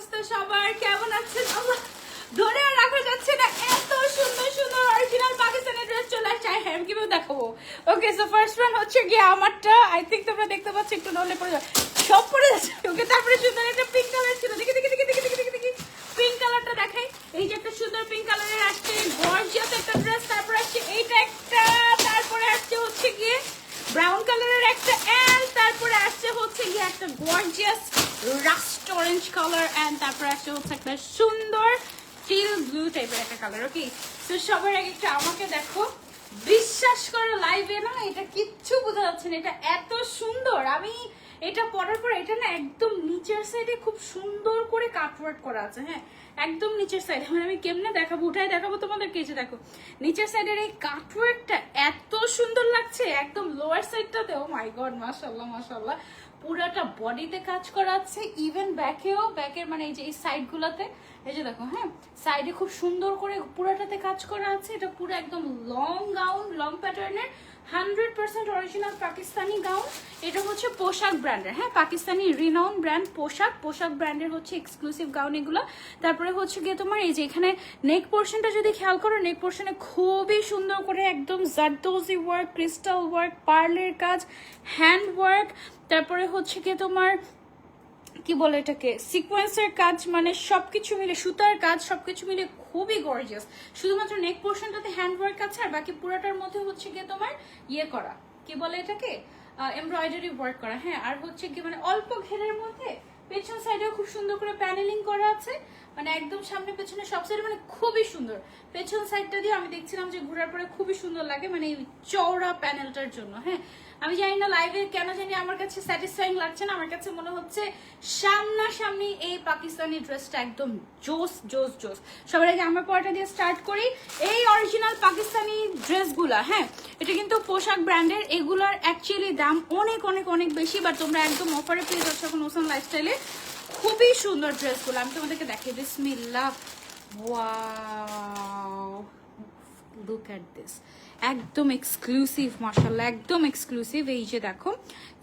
অবস্থা সবার? কেমন আছেন? আল্লাহ ধরে আর রাখা যাচ্ছে না, এত সুন্দর সুন্দর অরিজিনাল পাকিস্তানি ড্রেস চলে আসছে। হ্যাঁ আমি কিভাবে দেখাবো? ওকে, সো ফার্স্ট ওয়ান হচ্ছে গিয়ে আমারটা। আই থিঙ্ক তোমরা দেখতে পাচ্ছ, একটু নলে পড়ে যাবে, সব পড়ে যাচ্ছে। ওকে, তারপরে সুন্দর একটা পিঙ্ক কালার ছিল, দেখি দেখি দেখি দেখি দেখি দেখি দেখি পিঙ্ক কালারটা দেখাই। এই যে একটা সুন্দর পিঙ্ক কালারের আসছে, গর্জিয়াস একটা ড্রেস। তারপরে আসছে এইটা একটা, তারপরে আসছে হচ্ছে গিয়ে ব্রাউন কালারের একটা, এন্ড তারপরে আসছে হচ্ছে গিয়ে একটা gorgeous rust orange colour, and তারপরে আসছে হচ্ছে একটা সুন্দর টিল ব্লু টাইপের একটা কালার। ওকে, তো সবার আগে একটু আমাকে দেখো। বিশ্বাস করো লাইভে না এটা কিচ্ছু বোঝা যাচ্ছে না, এটা এত সুন্দর। আমি এটা পরার পর এটা না একদম নিচের সাইডে খুব সুন্দর করে কাটওয়ার্ক করা আছে। হ্যাঁ, একদম নিচের সাইডে, মানে আমি কেমনে দেখাবো, উঠাই দেখাবো তোমাদেরকে। এই যে দেখো নিচের সাইডের এই কাটওয়ার্কটা এত সুন্দর লাগছে, একদম লোয়ার সাইডটাতে। ও মাই গড, মাশাআল্লাহ মাশাআল্লাহ। পুরাটা বডিতে কাজ করা আছে, ইভেন ব্যাকেও, ব্যাকের মানে এই যে এই সাইড গুলাতে, এই যে দেখো, হ্যাঁ সাইডে খুব সুন্দর করে পুরাটাতে কাজ করা আছে। এটা পুরো একদম লং গাউন, লং প্যাটার্নের 100% অরিজিনাল পাকিস্তানি গাউন। এটা হচ্ছে পোশাক ব্র্যান্ডের, হ্যাঁ পাকিস্তানি রিনাউন ব্র্যান্ড পোশাক, পোশাক ব্র্যান্ডের হচ্ছে এক্সক্লুসিভ গাউন এগুলো। তারপরে হচ্ছে গিয়ে তোমার এই যে এখানে নেক পোর্শনটা যদি খেয়াল করো, নেক পোর্শনে খুবই সুন্দর করে একদম জারদোজি ওয়ার্ক, ক্রিস্টাল ওয়ার্ক, পার্লের কাজ, হ্যান্ড ওয়ার্ক, তারপরে হচ্ছে গিয়ে তোমার কি বলে এটাকে সিকোয়েন্সের কাজ, মানে সবকিছু মিলে সুতার কাজ, সবকিছু মিলে খুবই গর্জিয়াস। শুধুমাত্র নেক পোর্শনটাতে হ্যান্ড ওয়ার্ক আছে, আর বাকি পুরোটার মধ্যে হচ্ছে গিয়ে তোমার ইয়ে করা, কি বলে এটাকে এমব্রয়ডারি ওয়ার্ক করা। হ্যাঁ, আর হচ্ছে কি মানে অল্প ঘেরের মধ্যে পেছন সাইডেও খুব সুন্দর করে প্যানেলিং করা আছে, মানে একদম সামনে পেছনে সব সাইডে মানে খুবই সুন্দর। পেছন সাইডটা দিয়ে আমি দেখছিলাম যে ঘোরার পরে খুবই সুন্দর লাগে, মানে এই চওড়া প্যানেলটার জন্য। হ্যাঁ, আমি জানি না লাইভে কেন জানি আমার কাছে স্যাটিসফাইং লাগছে না, আমার কাছে মনে হচ্ছে সামনাসামনি এই পাকিস্তানি ড্রেসটা একদম জোস জোস জোস। সবার আগে আমার পরটা দিয়ে স্টার্ট করি। এই অরিজিনাল পাকিস্তানি ড্রেসগুলা, হ্যাঁ এটা কিন্তু পোশাক ব্র্যান্ডের, এগুলার অ্যাকচুয়ালি দাম অনেক অনেক অনেক বেশি, বাট তোমরা একদম অফারে পেয়ে যাচ্ছ এখন ওসান লাইফস্টাইলে। খুবই সুন্দর ড্রেসগুলো আমি তোমাদেরকে দেখাই। বিসমিল্লাহ, ওয়াও, লুক এট দিস, একদম এক্সক্লুসিভ মাশাআল্লাহ, একদম এক্সক্লুসিভ। এই যে দেখো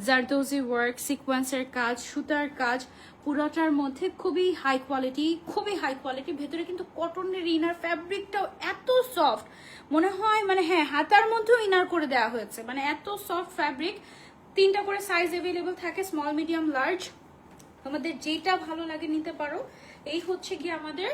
জারদোজি ওয়ার্ক, সিকোয়েন্সের কাজ, সুতার কাজ, পুরাটার মধ্যে খুবই হাই কোয়ালিটি, খুবই হাই কোয়ালিটি। ভেতরে কিন্তু কটনের ইনার, ফ্যাব্রিকটাও এত সফট মনে হয়, মানে হ্যাঁ হাতার মধ্যেও ইনার করে দেওয়া হয়েছে, মানে এত সফট ফ্যাব্রিক। 3টা করে সাইজ অ্যাভেলেবল থাকে, স্মল মিডিয়াম লার্জ, তোমাদের যেটা ভালো লাগে নিতে পারো। এই হচ্ছে কি আমাদের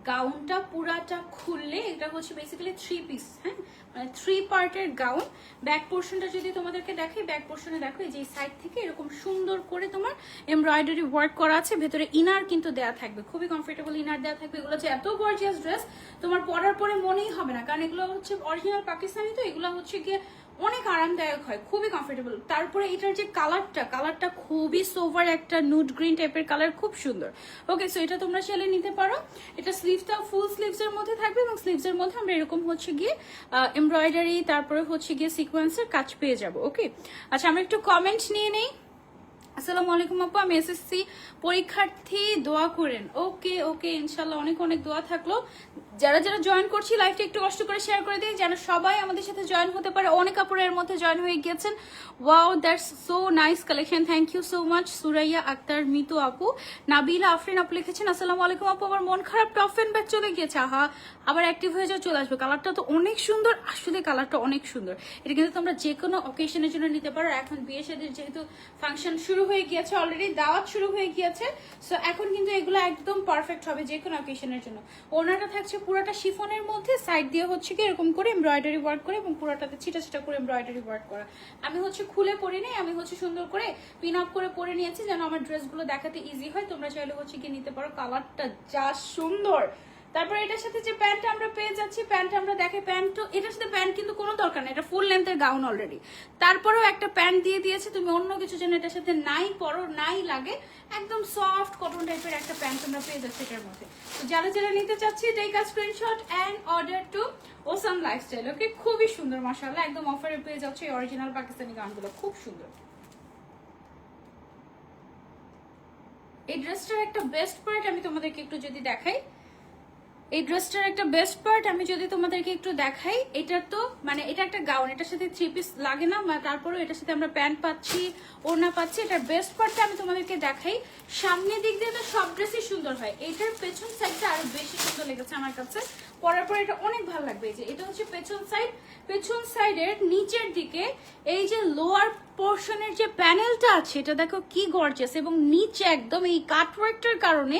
গাউনটা, পুরাটা খুললে এটা হচ্ছে বেসিক্যালি 3 পিস, হ্যাঁ মানে 3 পার্টের গাউন। ব্যাক পোর্শনটা যদি তোমাদেরকে দেখাই, ব্যাক পোর্শনে দেখো এই যে সাইড থেকে এরকম সুন্দর করে তোমার এমব্রয়ডারি ওয়ার্ক করা আছে। ভেতরে ইনার কিন্তু দেয়া থাকবে, খুবই কমফোর্টেবল ইনার দেয়া থাকবে। এগুলো হচ্ছে এত গর্জিয়াস ড্রেস, তোমার পরার পরে মনেই হবে না, কারণ এগুলো হচ্ছে অরিজিনাল পাকিস্তানি, তো এগুলো হচ্ছে গিয়ে অনেক আরামদায়ক হয়, খুবই কমফোর্টেবল। তারপরে এটার যে কালারটা খুবই সোভার একটা নুড গ্রিন টাইপের কালার, খুব সুন্দর। ওকে, সো এটা তোমরা চাইলে নিতে পারো। এটা স্লিভসটা ফুল স্লিভস এর মধ্যে থাকবে, এবং স্লিভস এর মধ্যে আমরা এরকম হচ্ছে গিয়ে এমব্রয়ডারি, তারপরে হচ্ছে গিয়ে সিকোয়েন্সের কাজ পেয়ে যাবো। ওকে, আচ্ছা আমরা একটু কমেন্ট নিয়ে নেই। আসসালামু আলাইকুম আপু, আমি এসএসসি পরীক্ষার্থী, দোয়া করেন। ওকে ওকে, ইনশাল্লাহ অনেক অনেক দোয়া থাকলো। যারা যারা জয়েন করছি লাইভটা একটু কষ্ট করে শেয়ার করে দিই, যেন সবাই আমাদের সাথে জয়েন হতে পারে। অনেক আপুরা এর মধ্যে জয়েন হয়ে গিয়েছেন। Wow, that's so nice collection, thank you so much. Suraiya Akter, Mitu আপু, নাবিলা আফরিন আপু লিখেছেন আসসালামু আলাইকুম আপু, আমার মন খারাপ, টপ এন্ড ব্যাক চলে গিয়েছে। আহা, আবার অ্যাক্টিভ হয়ে যাও, চলে আসবে। কালারটা তো অনেক সুন্দর, আসলে কালারটা অনেক সুন্দর। এটা কিন্তু তোমরা যে কোনো অকেশনের জন্য নিতে পারো। এখন বিয়ে শাদীর যেহেতু ফাংশন শুরু হয়ে গিয়েছে, অলরেডি দাওয়াত শুরু হয়ে গিয়েছে, সো এখন কিন্তু এগুলো একদম পারফেক্ট হবে যে কোনো অকেশনের জন্য। ওনাটা থাকছে পুরোটা শিফনের মধ্যে, সাইড দিয়ে হচ্ছে কি এরকম করে এমব্রয়ডারি ওয়ার্ক করে, এবং পুরোটাতে ছিটা ছিটা করে এমব্রয়ডারি ওয়ার্ক করা। আমি হচ্ছে খুলে পরে নেই, আমি হচ্ছে সুন্দর করে পিন আপ করে পরে নিয়েছি যেন আমার ড্রেসগুলো দেখাতে ইজি হয়। তোমরা চাইলে হচ্ছে কি নিতে পারো, কালারটা যা সুন্দর। তারপরে এটার সাথে যে প্যান্টটা আমরা পেয়ে যাচ্ছি, প্যান্টটা আমরা দেখে, প্যান্ট তো এটার সাথে প্যান্ট কিন্তু কোনো দরকার নেই, এটা ফুল লেন্থের গাউন অলরেডি। তারপরেও একটা প্যান্ট দিয়ে দিয়েছে, তুমি অন্য কিছু যেন এটার সাথে নাই পরো, নাই লাগে, একদম সফট কটন টাইপের একটা প্যান্ট তোমরা পেয়ে যাচ্ছে এটার মধ্যে। তো যারা যারা নিতে চাচ্ছি, take a screenshot and order to awesome lifestyle. Okay, খুবই সুন্দর মাশাআল্লাহ, একদম অফারে পেয়ে যাচ্ছে এই অরিজিনাল পাকিস্তানি গাউনগুলো, খুব সুন্দর। এই ড্রেসটার একটা বেস্ট পার্ট আমি তোমাদেরকে একটু যদি দেখাই, এই ড্রেসটার একটা বেস্ট পার্ট আমি যদি তোমাদেরকে একটু দেখাই, এটার তো মানে এটা একটা গাউন, এটার সাথে 3 পিস লাগে না, তারপরেও এটার সাথে আমরা প্যান্ট পাচ্ছি, ওড়না পাচ্ছি। এটার বেস্ট পার্টটা আমি তোমাদেরকে দেখাই। সামনের দিক দিয়ে তো সব ড্রেসই সুন্দর হয়, এটার পেছন সাইডটা আরো বেশি সুন্দর লেগেছে আমার কাছে। পরার পর এটা অনেক ভালো লাগবে। এই যে এটা হচ্ছে পেছন সাইড, পেছন সাইডের নিচের দিকে এই যে লোয়ার পোর্শনের যে প্যানেলটা আছে এটা দেখো কি গর্জিয়াস, এবং নিচে একদম এই কাটওয়ার্কটার কারণে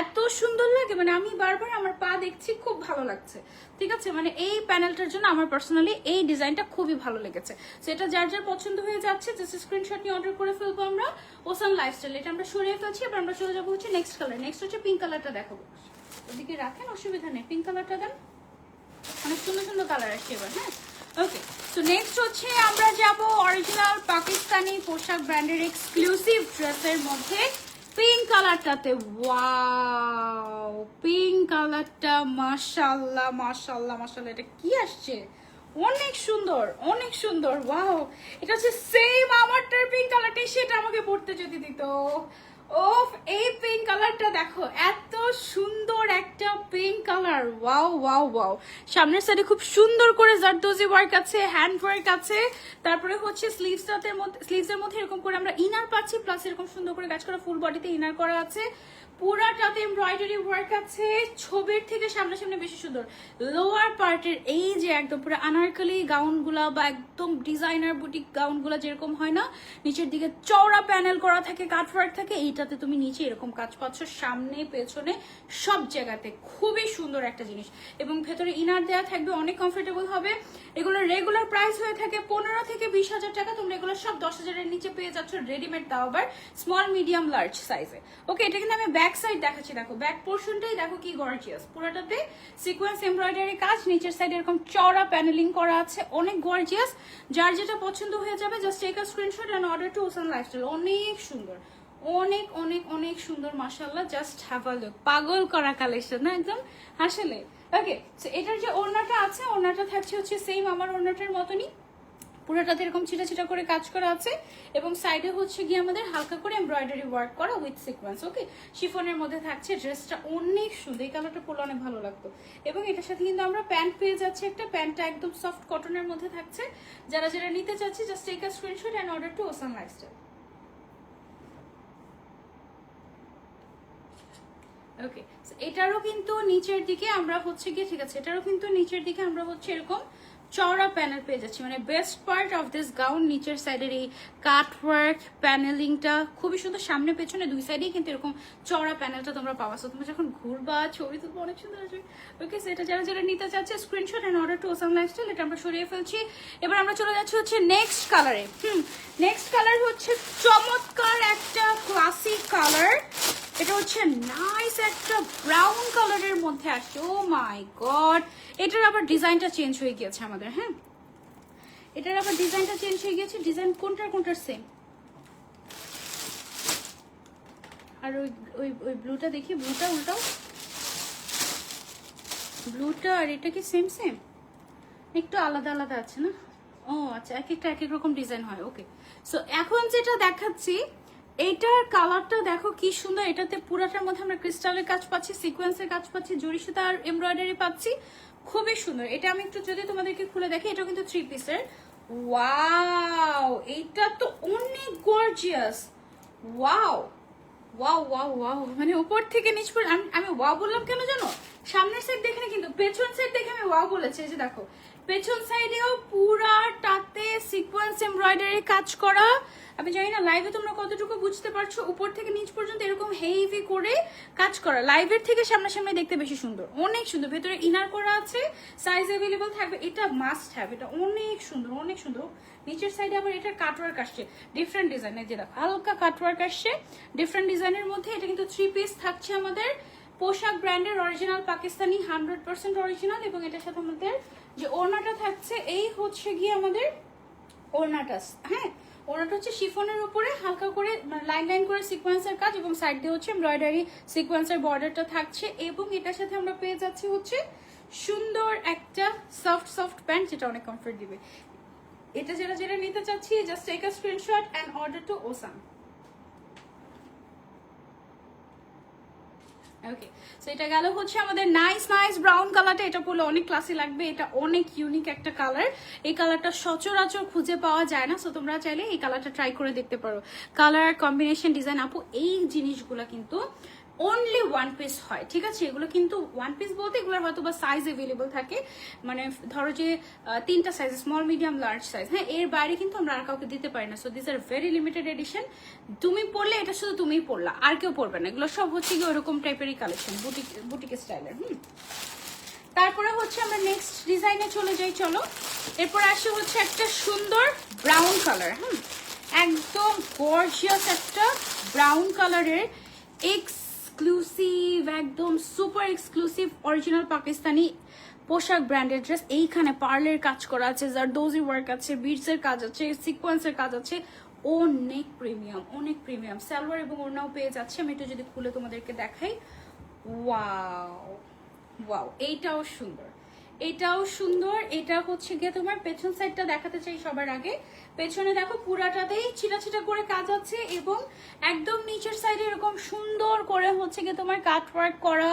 এত সুন্দর লাগে, মানে আমি বারবার আমার পা দেখছি, খুব ভালো লাগছে। ঠিক আছে, মানে এই প্যানেলটার জন্য আমার পার্সোনালি এই ডিজাইনটা খুবই ভালো লেগেছে। সো এটা যার যার পছন্দ হয়ে যাচ্ছে, জাস্ট স্ক্রিনশট নিয়ে অর্ডার করে ফেলবো আমরা। ওসান লাইফস্টাইল, এটা আমরা সরিয়ে ফেলছি। এবার আমরা চলে যাবো হচ্ছে নেক্সট কালার। নেক্সট হচ্ছে পিঙ্ক কালারটা দেখাবো। ওদিকে রাখেন, অসুবিধা নেই, পিঙ্ক কালারটা দেন, অনেক সুন্দর সুন্দর কালার আসছে এবার। হ্যাঁ, ওকে। সো নেক্সট হচ্ছে আমরা যাব অরিজিনাল পাকিস্তানি পোশাক ব্র্যান্ডের এক্সক্লুসিভ ড্রেসের মধ্যে পিঙ্ক কালারটাতে। ওয়াও, পিঙ্ক কালারটা মাশাআল্লাহ মাশাআল্লাহ মাশাআল্লাহ, এটা কি আসছে, অনেক সুন্দর অনেক সুন্দর। ওয়াও, এটা হচ্ছে সেম আমারটার পিঙ্ক কালারটাই, সেটা আমাকে পড়তে যদি দিত। ওফ, এই পিঙ্ক কালারটা দেখো, এত সুন্দর একটা pink colour. Wow wow wow, সামনের সাইডে খুব সুন্দর করে জারদোজি ওয়ার্ক আছে, হ্যান্ড ওয়ার্ক আছে। তারপরে হচ্ছে স্লিভসের মধ্যে এরকম করে আমরা ইনার পাচ্ছি, প্লাস এরকম সুন্দর করে কাজ করা ফুল বডিতে ইনার করা আছে। পুরাটাতে এমব্রয়ডারি ওয়ার্ক আছে, ছবির থেকে সামনাসামনি বেশি সুন্দর। লোয়ার পার্টের এই যে একদম পুরো আনারকলি গাউনগুলা বা একদম ডিজাইনার বুটিক গাউনগুলা যেরকম হয় না, নিচের দিকে চওড়া প্যানেল করা থাকে, কাটওয়ার্ক থাকে, এইটাতে তুমি নিচে এরকম কাজ পাচ্ছ, সামনে পেছনে সব জায়গাতে। খুবই সুন্দর একটা জিনিস, এবং ভেতরে ইনার দেওয়া থাকবে, অনেক কমফোর্টেবল হবে। এগুলোর রেগুলার প্রাইস হয়ে থাকে 15 থেকে 20,000 টাকা। তোমরা এগুলো সব 10,000-এর নিচে পেয়ে যাচ্ছ রেডিমেড, দাও আবার স্মল মিডিয়াম লার্জ সাইজে। ওকে, এটা কিন্তু আমি ব্যাক সাইড দেখাচ্ছি, দেখো ব্যাক পোর্শনটাই দেখো কি গর্জিয়াস, পুরোটাতে সিকোয়েন্স এমব্রয়ডারি কাজ, নিচের সাইডে এরকম চওড়া প্যানেলিং করা আছে, অনেক গর্জিয়াস। যার যেটা পছন্দ হয়ে যাবে just take a screenshot and order to ocean lifestyle. অনেক সুন্দর, অনেক অনেক অনেক সুন্দর মাশাআল্লাহ, জাস্ট হ্যাভ আ লুক। পাগল করা কালেকশন না একদম আসলে। ওকে, সো এটার যে ওড়নাটা আছে, ওড়নাটা থাকছে হচ্ছে সেম আমার ওড়নাটার মতনই, পুরোটাতে এরকম ছিটা ছিটা করে কাজ করা আছে, এবং সাইডে হচ্ছে গিয়ে আমাদের হালকা করে এমব্রয়ডারি ওয়ার্ক করা উইথ সিকোয়েন্স। ওকে, শিফনের মধ্যে থাকছে। ড্রেসটা অনেক সুন্দর, এই কালারটা পরলে অনেক ভালো লাগতো। এবং এটার সাথে কিন্তু আমরা প্যান্ট পেয়ে যাচ্ছি একটা, প্যান্টটা একদম সফট কটনের মধ্যে থাকছে। যারা যারা নিতে চাচ্ছি just take a screenshot and order to ocean Lifestyle. Okay, এটারও কিন্তু নিচের দিকে আমরা হচ্ছে গিয়ে, ঠিক আছে, এটারও কিন্তু নিচের দিকে আমরা হচ্ছে এরকম চওড়া প্যানেল পেয়ে যাচ্ছি। মানে best part of this gown, নিচের সাইডের এই কাটওয়ার্ক প্যানেলিংটা খুবই সুন্দর, সামনে পেছনে দুই সাইডেই কিন্তু এরকম চওড়া প্যানেলটা তোমরা পাওয়া। সো তোমরা যখন ঘুরবা, ছবি তুলবো, অনেক সুন্দর আসবে। ওকে, সেটা যারা যারা নিতে চাচ্ছে screenshot and order to ocean lifestyle, এটা আমরা সরিয়ে ফেলছি। এবার আমরা চলে যাচ্ছি হচ্ছে নেক্সট কালারে। নেক্সট কালার হচ্ছে চমৎকার একটা ক্লাসিক কালার। এটা হচ্ছে নাইস একটা ব্রাউন কালারের মধ্যে আসছে। ও মাই গড, এটার আবার ডিজাইনটা চেঞ্জ হয়ে গিয়েছে আমাদের। হ্যাঁ, এটার আবার ডিজাইনটা চেঞ্জ হয়ে গিয়েছে। ডিজাইন কোনটার সেম, আর ওই ওই ওই ব্লুটা দেখি, ব্লুটা উল্টাও, ব্লুটা আর এটা কি সেম সেম, একটু আলাদা আলাদা আছে না? ও আচ্ছা, এক একটা এক এক রকম ডিজাইন হয়। ওকে, সো এখন যেটা দেখাচ্ছি এইটার কালারটা দেখো কি সুন্দর। এটাতে পুরাটার মধ্যে আমরা ক্রিস্টালের কাজ পাচ্ছি, সিকোয়েন্সের কাজ পাচ্ছি, জরি সুতা আর এমব্রয়ডারি পাচ্ছি, খুবই সুন্দর। এটা আমি একটু যদি তোমাদেরকে খুলে দেখি, এটা কিন্তু 3 পিসের। ওয়াও, এইটা তো অনেক gorgeous. Wow wow wow wow, মানে উপর থেকে নিচ পর্যন্ত আমি ওয়াও বললাম কেন জানো? সামনের সাইড দেখে না, কিন্তু পেছন সাইড দেখে আমি ওয়াও বলেছি। এই যে দেখো, পেছন সাইডেও পুরাটাতে সিকোয়েন্স এমব্রয়ডারি কাজ করা। আমি জানি না লাইভে তোমরা কতটুকু বুঝতে পারছো, উপর থেকে নিচ পর্যন্ত এরকম হেভি করে কাজ করা। লাইভের থেকে সামনাসামনি দেখতে বেশি সুন্দর, অনেক সুন্দর। ভেতরে ইনার করা আছে, সাইজ অ্যাভেলেবল থাকবে, এটা মাস্ট হ্যাভ। এটা অনেক সুন্দর অনেক সুন্দর। নিচের সাইডে আবার এটার কাটওয়ার্ক আসছে ডিফারেন্ট ডিজাইনের, যে দেখো হালকা কাটওয়ার্ক আসছে ডিফারেন্ট ডিজাইনের মধ্যে। এটা কিন্তু 3 পিস থাকছে আমাদের পোশাক ব্র্যান্ডের অরিজিনাল পাকিস্তানি 100% অরিজিনাল। এবং এটার সাথে আমাদের যে ওড়নাটা থাকছে, এই হচ্ছে গিয়ে আমাদের ওড়নাটা। হ্যাঁ, ওড়নাটা হচ্ছে শিফনের উপরে হালকা করে লাইন লাইন করে সিকোয়েন্সের কাজ, এবং সাইড দিয়ে হচ্ছে এমব্রয়ডারি সিকোয়েন্সের বর্ডারটা থাকছে। এবং এটার সাথে আমরা পেয়ে যাচ্ছি হচ্ছে সুন্দর একটা সফট সফট প্যান্ট, যেটা অনেক কমফোর্ট দিবে। এটা যারা যারা নিতে চাচ্ছি just take a screenshot and order to Osan. Okay, so এটা গেল হচ্ছে আমাদের নাইস নাইস ব্রাউন কালারটা। এটা পরলে অনেক ক্লাসি লাগবে, এটা অনেক ইউনিক একটা কালার। এই কালারটা সচরাচর খুঁজে পাওয়া যায় না, সো তোমরা চাইলে এই কালারটা ট্রাই করে দেখতে পারো। কালার কম্বিনেশন ডিজাইন আপু এই জিনিসগুলো কিন্তু অনলি ওয়ান পিস হয়, ঠিক আছে? এগুলো কিন্তু ওয়ান পিস বলতে এগুলোর হয়তো বা সাইজ অ্যাভেলেবল থাকে, মানে ধরো যে 3টা size, small medium large size, হ্যাঁ, এর বাইরে কিন্তু আমরা আর কাউকে দিতে পারি না। So this are very limited edition. তুমি পরলে এটা শুধু তুমিই পরলা, আর কেউ পরবে না। এগুলো সব হচ্ছে কি ওরকম টাইপেরই কালেকশন, বুটিক স্টাইলের। তারপরে হচ্ছে আমরা নেক্সট ডিজাইনে চলে যাই, চলো। এরপর আসে হচ্ছে একটা সুন্দর ব্রাউন কালার, একদম গর্জিয়াস একটা ব্রাউন কালারের এক্সক্লুসিভ, একদম সুপার এক্সক্লুসিভ অরিজিনাল পাকিস্তানি পোশাক ব্র্যান্ডের ড্রেস। এইখানে পার্লের কাজ করা আছে, জারদোজি ওয়ার্ক আছে, বিটসের কাজ আছে, সিকোয়েন্সের কাজ আছে, অনেক প্রিমিয়াম, অনেক প্রিমিয়াম। সালোয়ার এবং ওড়নাও পেয়ে যাচ্ছে। আমি এটা যদি খুলে তোমাদেরকে দেখাই, ওয়াও ওয়াও, এইটাও সুন্দর, এটাও সুন্দর। এটা হচ্ছে গিয়ে তোমার পেছন সাইডটা দেখাতে চাই সবার আগে। পেছনে দেখো পুরাটাতেই ছিটা ছিটা করে কাজ আছে, এবং একদম নিচের সাইডে এরকম সুন্দর করে হচ্ছে গিয়ে তোমার কাট ওয়ার্ক করা,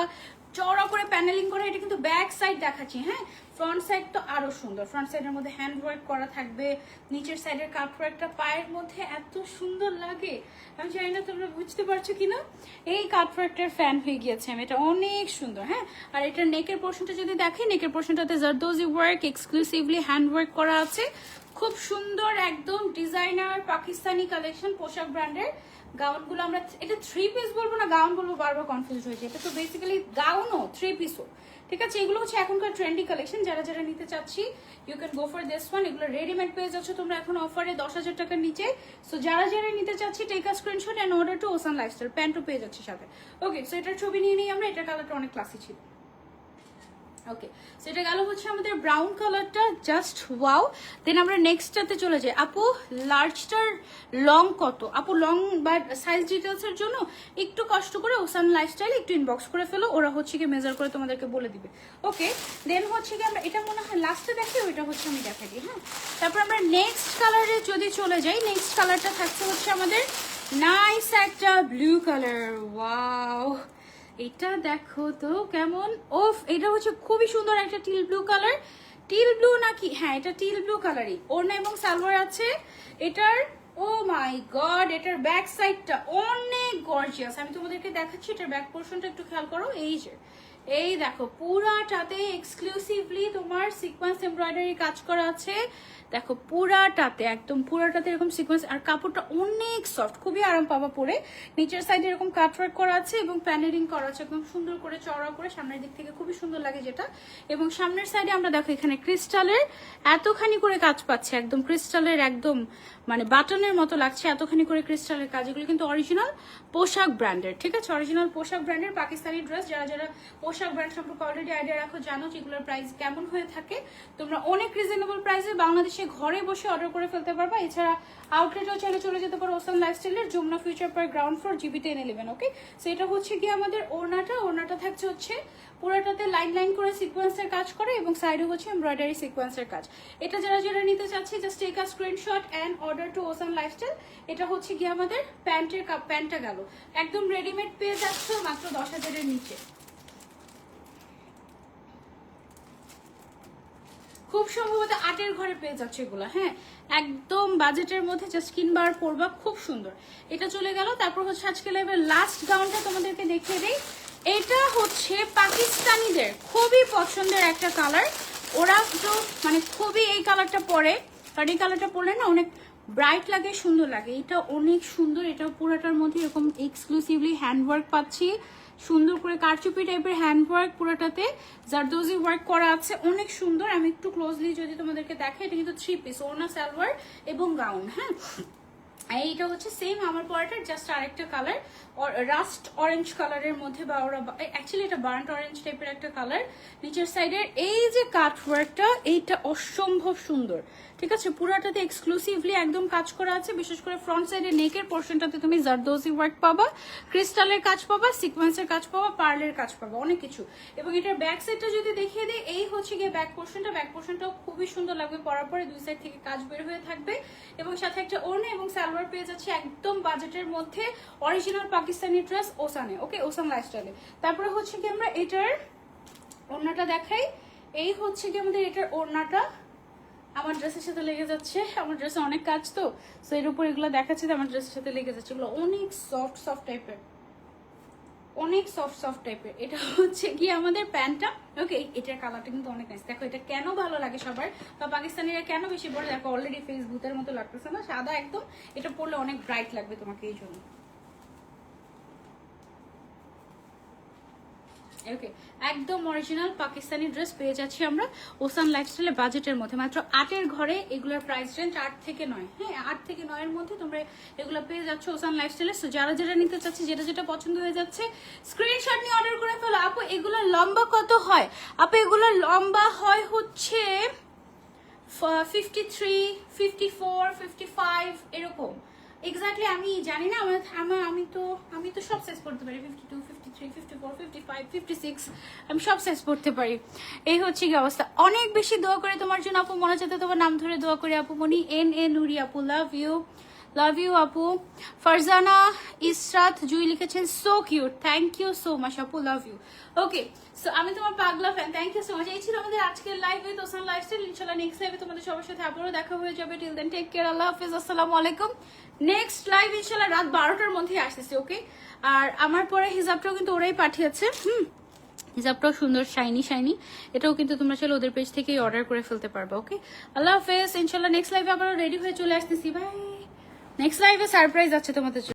চড়া করে প্যানেলিং করা। এটা কিন্তু ব্যাক সাইড দেখাচ্ছি, হ্যাঁ। ফ্রন্ট সাইড তো আরো সুন্দর, ফ্রন্ট সাইডের মধ্যে হ্যান্ড ওয়ার্ক করা থাকবে। নিচের সাইডের কাট ওয়ার্কটা পায়ের মধ্যে এত সুন্দর লাগে, আমি জানি না তোমরা বুঝতে পারছো কিনা। এই কাট ওয়ার্কটার ফ্যান হয়ে গিয়েছে আমি, এটা অনেক সুন্দর, হ্যাঁ। আর এটা নেকের পোর্শনটা যদি দেখেন, নেকের পোর্শনটাতে zardozi work exclusively hand work করা আছে, খুব সুন্দর একদম ডিজাইনার পাকিস্তানি কালেকশন পোশাক ব্র্যান্ডের। গাউনগুলো আমরা এটা 3 পিস বলবো না গাউন বলবো, বারবার কনফিউজ হয়েছে। এটা তো বেসিক্যালি গাউনও 3 পিসও, ঠিক আছে? এগুলো হচ্ছে এখনকার ট্রেন্ডি কালেকশন। যারা যারা নিতে চাচ্ছি you can go for this one. এগুলো রেডিমেড পেয়ে যাচ্ছ তোমরা এখন অফারে 10,000 টাকার নিচে। সো যারা যারা নিতে চাচ্ছি take a screenshot and order to ocean Lifestyle. প্যান্টও পেয়ে যাচ্ছে সাথে। ওকে, সো এটার ছবি নিয়ে নিই আমরা। এটার কালারটা অনেক ক্লাসি ছিল। ওকে, সেটা গেল হচ্ছে আমাদের ব্রাউন কালারটা, জাস্ট ওয়াও। দেন আমরা নেক্সটটাতে চলে যাই। আপু লার্জটার লং কত? আপু লং বা সাইজ ডিটেলসের জন্য একটু কষ্ট করে ওসান লাইফস্টাইল একটু ইনবক্স করে ফেলো, ওরা হচ্ছে কি মেজার করে তোমাদেরকে বলে দিবে। ওকে, দেন হচ্ছে কি আমরা এটা মনে হয় লাস্টে দেখি, ওইটা হচ্ছে আমি দেখাই দিই, হ্যাঁ। তারপর আমরা নেক্সট কালারে যদি চলে যাই, নেক্সট কালারটা থাকছে হচ্ছে আমাদের নাইস একটা ব্লু কালার। ওয়াও, এটা দেখো তো কেমন, ওফ, এটা হচ্ছে খুবই সুন্দর একটা teal blue colour. Teal blue নাকি, হ্যাঁ এটা টিল ব্লু কালারই। ওড়না এবং সালোয়ার আছে এটার। ও মাই গড, এটার ব্যাক সাইডটা অনেক গর্জিয়াস। আমি তোমাদেরকে দেখাচ্ছি, এটার ব্যাক পোর্শনটা একটু খেয়াল করো। এই যে এই দেখো পুরাটাতে এক্সক্লুসিভলি তোমার সিকোয়েন্স এমব্রয়ডারি কাজ করা আছে। দেখো পুরাটাতে, একদম পুরাটাতে এরকম সিকোয়েন্স, আর কাপড়টা অনেক সফট, খুবই আরাম পাবা পরে। নিচের সাইডে এরকম কাটওয়ার্ক করা আছে এবং প্যানেলিং করা আছে একদম সুন্দর করে চওড়া করে, সামনের দিক থেকে খুবই সুন্দর লাগে যেটা। এবং সামনের সাইডে আমরা দেখো এখানে ক্রিস্টালের এতখানি করে কাজ পাচ্ছে, একদম ক্রিস্টালের একদম মানে বাটনের মতো লাগছে, এতখানি করে ক্রিস্টালের কাজ। এগুলো কিন্তু অরিজিনাল পোশাক ব্র্যান্ডের, ঠিক আছে? অরিজিনাল পোশাক ব্র্যান্ডের পাকিস্তানি ড্রেস। যারা যারা পোশাক ব্র্যান্ড সম্পর্কে অলরেডি আইডিয়া রাখো, জানো যেগুলোর প্রাইস কেমন হয়ে থাকে। তোমরা অনেক রিজনেবল প্রাইসে বাংলাদেশে ঘরে বসে অর্ডার করে ফেলতে পারবা। এছাড়া আউটলেটও চাইলে চলে যেতে পারো ওসান লাইফস্টাইলের, Jamuna future park ground floor, GB 1011। Okay, so এটা হচ্ছে কি আমাদের ওড়নাটা থাকছে হচ্ছে পুরোটাতে লাইন লাইন করে সিকোয়েন্সের কাজ করে, এবং সাইডে হচ্ছে এমব্রয়ডারি সিকোয়েন্সের কাজ। এটা যারা যারা নিতে চাচ্ছি just take a screenshot and order to ocean lifestyle. এটা হচ্ছে কি আমাদের প্যান্টটা গেল, একদম রেডিমেড পেয়ে যাচ্ছে মাত্র 10,000-এর নিচে। খুব সম্ভবত 8-এর ঘরে পেয়ে যাচ্ছে এগুলো, হ্যাঁ, একদম বাজেটের মধ্যে, জাস্ট কিনবার পরবা, খুব সুন্দর। এটা চলে গেল। তারপর হচ্ছে আজকে লাইভের লাস্ট গাউনটা তোমাদেরকে দেখিয়ে দিই। এটা হচ্ছে পাকিস্তানিদের খুবই পছন্দের একটা কালার। ওরা তো মানে খুবই এই কালারটা পরে, কারণ এই কালারটা পরলে না অনেক ব্রাইট লাগে, সুন্দর লাগে। এটা অনেক সুন্দর। এটা পুরাটার মধ্যে এরকম এক্সক্লুসিভলি হ্যান্ডওয়ার্ক পাচ্ছি, সুন্দর করে কারচুপি টাইপের হ্যান্ডওয়ার্ক, পুরোটাতে জারদোজি ওয়ার্ক করা আছে, অনেক সুন্দর। আমি একটু ক্লোজলি যদি তোমাদেরকে দেখাই, এটা কিন্তু 3 পিস, ওড়না, সালোয়ার এবং গাউন, হ্যাঁ। এইটা হচ্ছে সেম আমার পরাটার জাস্ট আরেকটা কালার, রাস্ট অরেঞ্জ কালারের মধ্যে, বা ওরা অ্যাকচুয়ালি এটা বার্ন্ট অরেঞ্জ টাইপের একটা কালার। নিচের সাইডের এই যে কাট ওয়ার্কটা, এইটা অসম্ভব সুন্দর, ঠিক আছে, পুরাটাতে এক্সক্লুসিভলি একদম কাজ করা আছে। বিশেষ করে ফ্রন্ট সাইডে নেকের পোর্শনটাতে তুমি জারদোজি ওয়ার্ক পাবা, ক্রিস্টালের কাজ পাবা, সিকোয়েন্সের কাজ পাবা, পার্লের কাজ পাবা, অনেক কিছু। এবং এটার ব্যাক সাইডটা যদি দেখিয়ে দিই, এই হচ্ছে গিয়ে ব্যাক পোর্শনটা। ব্যাক পোর্শনটাও খুবই সুন্দর লাগবে পরার পরে, দুই সাইড থেকে কাজ বের হয়ে থাকবে এবং সাথে একটা ওড়না এবং সালোয়ার পেয়ে যাচ্ছে একদম বাজেটের মধ্যে। অরিজিনাল পাকিস্তানি ড্রেস ওসানে, ওকে, ওসান লাইফস্টাইলে। তারপরে হচ্ছে কি আমরা এটার ওড়নাটা দেখাই। এই হচ্ছে কি আমাদের এটার ওড়নাটা, আমার ড্রেসের সাথে লেগে যাচ্ছে, আমার ড্রেসে অনেক কাজ তো, সো এর উপর এগুলো দেখাচ্ছে আমার ড্রেসের সাথে লেগে যাচ্ছে। এগুলো অনেক সফট সফট টাইপের, অনেক সফট সফট টাইপের। এটা হচ্ছে কি আমাদের প্যান্টটা, ওকে। এটার কালারটা কিন্তু অনেক নাইস। দেখো এটা কেন ভালো লাগে সবার, বা পাকিস্তানিরা কেন বেশি পরে, দেখো অলরেডি ফেস ভূতের মতো লাগতেছে না, সাদা একদম। এটা পরলে অনেক ব্রাইট লাগবে তোমাকে, এই জন্য। ওকে, একদম অরিজিনাল পাকিস্তানি ড্রেস পেয়ে যাচ্ছি আমরা ওসান লাইফস্টাইলে বাজেটের মধ্যে। মাত্র 8-এর ঘরে এগুলোর প্রাইস রেঞ্জ 8 থেকে 9, হ্যাঁ 8 থেকে 9-এর মধ্যে তোমরা এগুলো পেয়ে যাচ্ছ ওসান লাইফস্টাইলে। সো যারা যেটা নিতে চাচ্ছে, যেটা যেটা পছন্দ হয়ে যাচ্ছে, স্ক্রিনশট নিয়ে অর্ডার করে ফেলো। আপু এগুলো লম্বা কত হয়? আপু এগুলো লম্বা হয় হচ্ছে 53, 54, 55 এরকম। এক্স্যাক্টলি আমি জানি না, আমি তো সব সাইজ পড়তে পারি, 52, 53, 54, 55, 56, আমি সব সাইজ পড়তে পারি। এই হচ্ছে কি অবস্থা। অনেক বেশি দোয়া করে তোমার জন্য আপু, মনে চাইতে তোমার নাম ধরে দোয়া করি আপু মনি। NA নুরি আপু, লাভ ইউ আপু। ফারজানা ইসরাত জুই লিখেছেন so cute, thank you so much আপু, লাভ ইউ। ওকে, সো আমি তোমার পাগলা fan, thank you so much. এই ছিল আমাদের আজকের লাইভ উইথ ওসান লাইফস্টাইল। ইনশাআল্লাহ নেক্সট লাইভে তোমাদের সবার সাথে আবারও দেখা হয়ে যাবে। টিল দেন টেক কেয়ার, আল্লাহ হাফেজ, আসসালামু আলাইকুম। নেক্সট লাইভ ইনশাআল্লাহ রাত 12টার মধ্যে আসতেছে, ওকে। আর আমার পরে হিজাবটাও কিন্তু ওরাই পাঠিয়েছে, হিজাবটাও সুন্দর শাইনি শাইনি, এটাও কিন্তু তোমরা চাইলে ওদের পেজ থেকেই অর্ডার করে ফেলতে পারবে, ওকে। আল্লাহ হাফেজ, ইনশাআল্লাহ নেক্সট লাইভে আবারও রেডি হয়ে চলে আসতেছি, বাই। নেক্সট লাইভে সারপ্রাইজ আছে তোমাদের জন্য।